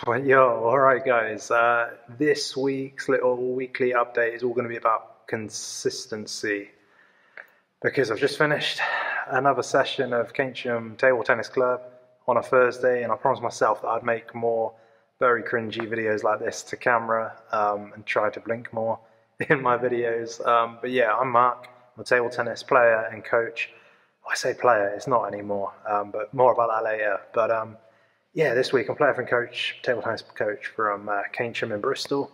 Well, yo, alright guys, this week's little weekly update is all going to be about consistency because I've just finished another session of Keynsham Table Tennis Club on a Thursday, and I promised myself that I'd make more very cringy videos like this to camera and try to blink more in my videos. But yeah, I'm Mark, I'm a table tennis player and coach. I say player, it's not anymore, but more about that later. But yeah, this week I'm player and coach, table tennis coach from Keynsham in Bristol.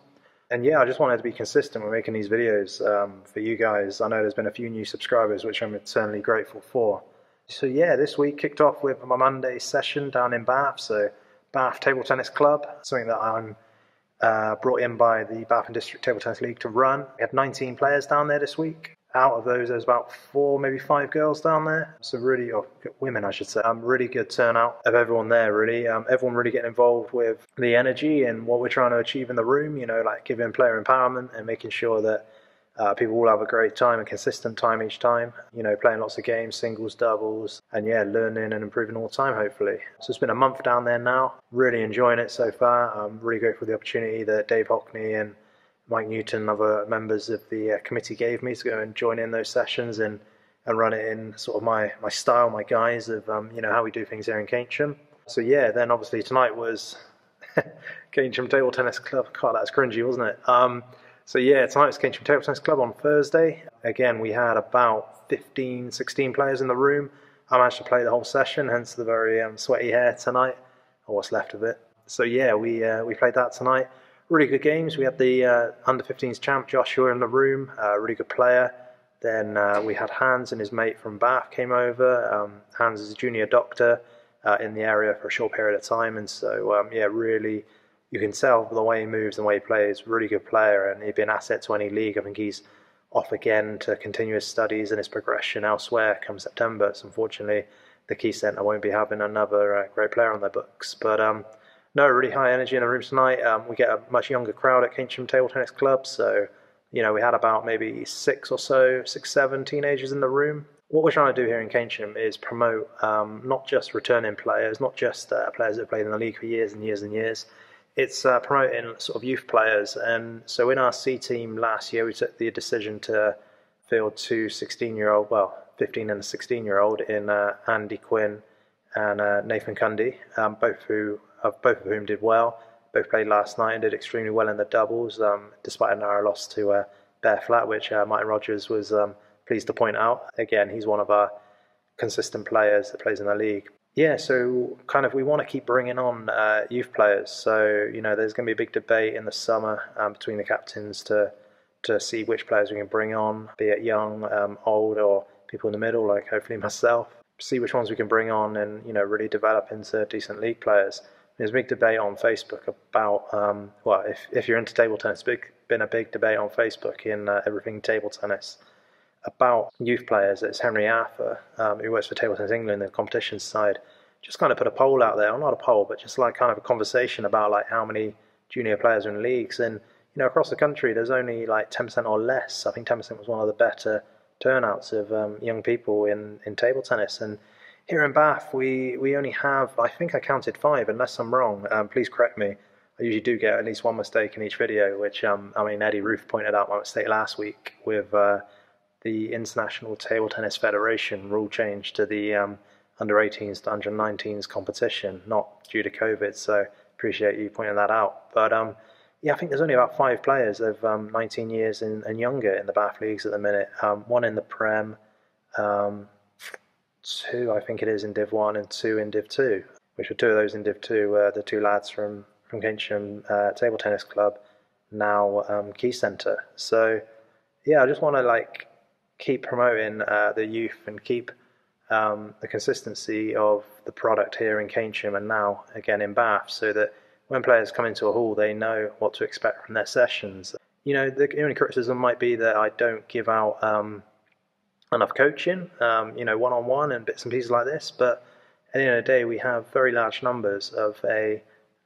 And yeah, I just wanted to be consistent with making these videos for you guys. I know there's been a few new subscribers, which I'm eternally grateful for. So yeah, this week kicked off with my Monday session down in Bath. So Bath Table Tennis Club, something that I'm brought in by the Bath and District Table Tennis League to run. We had 19 players down there this week. Out of those, there's about 4, maybe 5 girls down there. So really, or women, I should say. Really good turnout of everyone there, really. Everyone really getting involved with the energy and what we're trying to achieve in the room, you know, like giving player empowerment and making sure that people all have a great time and consistent time each time, you know, playing lots of games, singles, doubles, and yeah, learning and improving all the time, hopefully. So it's been a month down there now, really enjoying it so far. I'm really grateful for the opportunity that Dave Hockney and Mike Newton and other members of the committee gave me to go and join in those sessions and run it in sort of my style, my guise of, you know, how we do things here in Keynsham. So yeah, then obviously tonight was Keynsham Table Tennis Club. God, that's cringy, wasn't it? So yeah, tonight was Keynsham Table Tennis Club on Thursday. Again, we had about 15, 16 players in the room. I managed to play the whole session, hence the very sweaty hair tonight, or what's left of it. So yeah, we played that tonight. Really good games. We had the under-15s champ Joshua in the room, really good player. Then we had Hans and his mate from Bath came over. Hans is a junior doctor in the area for a short period of time, and so yeah, really, you can tell the way he moves and the way he plays. Really good player, and he'd be an asset to any league. I think he's off again to continue his studies and his progression elsewhere come September. So unfortunately, the Key Centre won't be having another great player on their books, but. No, really high energy in the room tonight. We get a much younger crowd at Keynsham Table Tennis Club, so you know we had about maybe 6 or so, 6, 7 teenagers in the room. What we're trying to do here in Keynsham is promote not just returning players, not just players that have played in the league for years and years and years. It's promoting sort of youth players, and so in our C team last year we took the decision to field 2 16-year-old, well, 15 and a 16-year-old in Andy Quinn and Nathan Cundy, both of whom did well. Both played last night and did extremely well in the doubles, despite a narrow loss to Bear Flat, which Martin Rogers was pleased to point out. Again, he's one of our consistent players that plays in the league. Yeah, so kind of we want to keep bringing on youth players. So, you know, there's going to be a big debate in the summer between the captains to see which players we can bring on, be it young, old, or people in the middle, like hopefully myself. See which ones we can bring on and, you know, really develop into decent league players. There's a big debate on Facebook about, well, if you're into table tennis, been a big debate on Facebook in everything table tennis about youth players. It's Henry Arthur, who works for Table Tennis England, the competition side, just kind of put a poll out there, or not a poll, but just like kind of a conversation about like how many junior players are in leagues. And, you know, across the country, there's only like 10% or less. I think 10% was one of the better turnouts of young people in table tennis. And here in Bath, we only have, I think I counted 5, unless I'm wrong. Please correct me. I usually do get at least one mistake in each video, which, I mean, Eddie Roof pointed out my mistake last week with the International Table Tennis Federation rule change to the under 18s to under 19s competition, not due to COVID, so appreciate you pointing that out. But yeah, I think there's only about 5 players of 19 years and younger in the Bath leagues at the minute. 1 in the Prem, 2, I think it is, in Div 1 and 2 in Div 2, which were 2 of those in Div 2 were the 2 lads from Keynsham Table Tennis Club, now Key Centre. So yeah, I just want to like keep promoting the youth and keep the consistency of the product here in Keynsham and now again in Bath, so that when players come into a hall, they know what to expect from their sessions. You know, the only criticism might be that I don't give out enough coaching, you know, one-on-one and bits and pieces like this. But at the end of the day, we have very large numbers of a,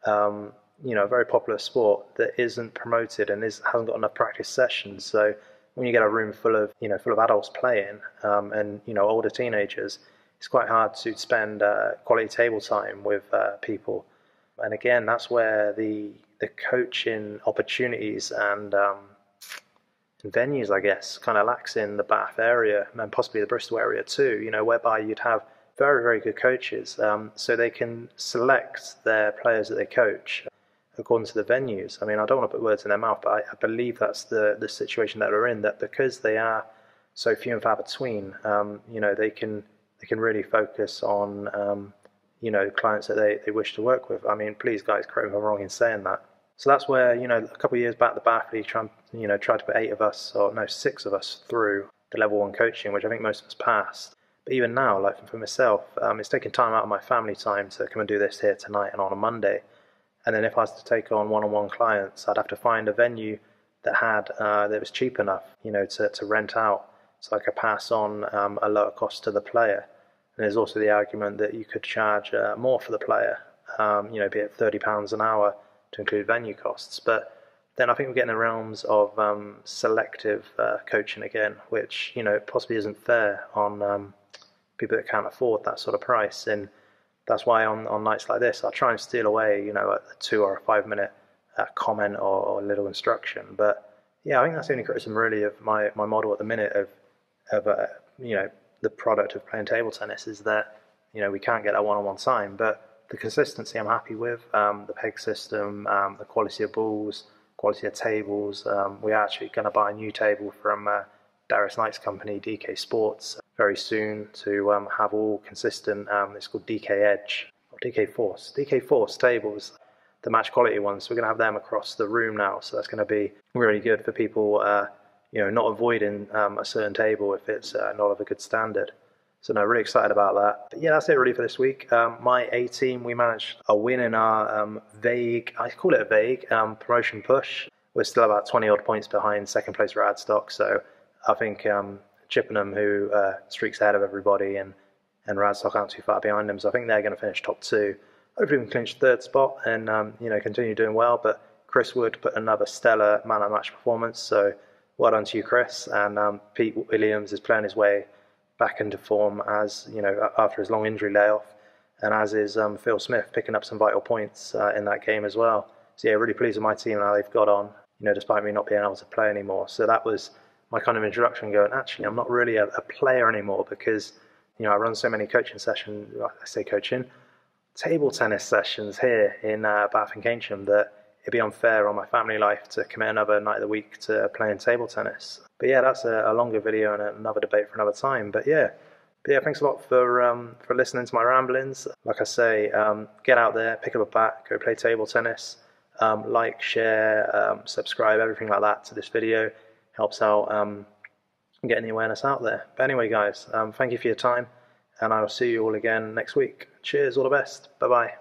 you know, very popular sport that isn't promoted and hasn't got enough practice sessions. So when you get a room full of, you know, full of adults playing and, you know, older teenagers, it's quite hard to spend quality table time with people. And again, that's where the coaching opportunities and venues, I guess, kind of lacks in the Bath area and possibly the Bristol area too, whereby you'd have very, very good coaches, so they can select their players that they coach according to the venues. I mean, I don't want to put words in their mouth, but I believe that's the situation that we're in, that because they are so few and far between, they can really focus on, clients that they wish to work with. I mean, please guys, correct me if I'm wrong in saying that. So that's where, a couple of years back, the Bath League tried to put 6 of us through the level 1 coaching, which I think most of us passed. But even now, like for myself, it's taking time out of my family time to come and do this here tonight and on a Monday. And then if I was to take on one-on-one clients, I'd have to find a venue that was cheap enough, to rent out, so I could pass on a lower cost to the player. And there's also the argument that you could charge more for the player, be it £30 an hour to include venue costs. But then I think we're getting in the realms of selective coaching again, which possibly isn't fair on people that can't afford that sort of price. And that's why on nights like this, I'll try and steal away, a 2 or a 5 minute comment or a little instruction. But yeah, I think that's the only criticism really of my model at the minute of the product of playing table tennis, is that we can't get that one-on-one time. But the consistency I'm happy with, the peg system, the quality of balls, quality of tables. We're actually going to buy a new table from Darius Knight's company, DK Sports, very soon, to have all consistent, it's called DK Edge, or DK Force tables, the match quality ones. So we're going to have them across the room now, so that's going to be really good for people, not avoiding a certain table if it's not of a good standard. So no, really excited about that. But yeah, that's it really for this week. My A team, we managed a win in our I call it a vague promotion push. We're still about 20 odd points behind second place Radstock. So I think Chippenham, who streaks ahead of everybody, and Radstock aren't too far behind them. So I think they're going to finish top 2. Hopefully we can clinch third spot and continue doing well. But Chris Wood put another stellar man of match performance. So well done to you, Chris. And Pete Williams is playing his way back into form, as after his long injury layoff, and as is Phil Smith, picking up some vital points in that game as well. So yeah, really pleased with my team and how they've got on, despite me not being able to play anymore. So that was my kind of introduction, going, actually I'm not really a player anymore, because I run so many coaching sessions, table tennis sessions here in Bath and Keynsham, that it'd be unfair on my family life to commit another night of the week to playing table tennis. But yeah, that's a longer video and another debate for another time. But yeah, thanks a lot for listening to my ramblings. Like I say, get out there, pick up a bat, go play table tennis, like, share, subscribe, everything like that to this video helps out getting the awareness out there. But anyway, guys, thank you for your time, and I will see you all again next week. Cheers, all the best. Bye bye.